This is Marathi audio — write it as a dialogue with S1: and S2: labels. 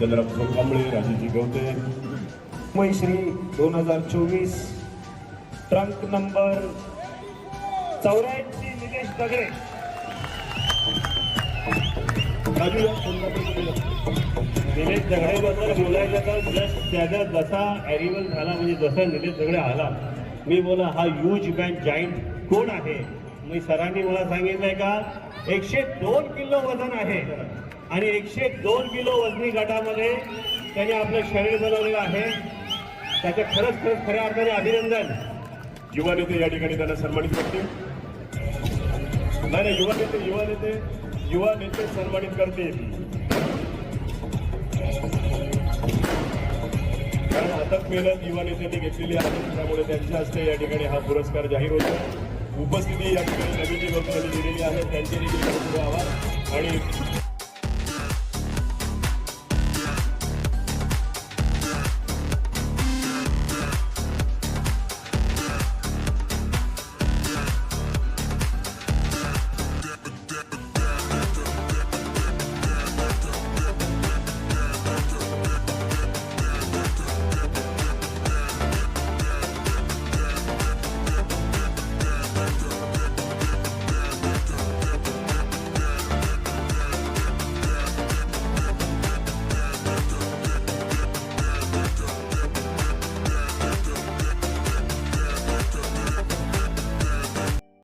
S1: चंद्रकांत कांबळे, राजेजी गवते,
S2: श्री 2024 ट्रंक नंबर 84 निलेश दगडे।
S3: निलेश दगडेबद्दल बोलायचं तर त्याचा जसा ॲरिवल झाला म्हणजे जसा निलेश दगडे आला मी बोला हा ह्यूज बँक जाईंट कोण आहे। मी सरांनी मला सांगितलंय का 102 किलो वजन आहे आणि 102 किलो वजनी गटामध्ये त्याने आपलं शरीर बनवलेलं आहे। त्याचं खरंच खऱ्या अर्थाने अभिनंदन।
S1: युवा नेते या ठिकाणी त्यांना सन्मानित करतील। नाही युवा नेते सन्मानित करतील, कारण अथक मेहनत युवा नेत्यांनी घेतलेली आहे, त्यामुळे त्यांच्या हस्ते या ठिकाणी हा पुरस्कार जाहीर होतो। उपस्थिती या ठिकाणी नवीन जी लोकांनी दिलेली आहे त्यांचे देखील आभार आणि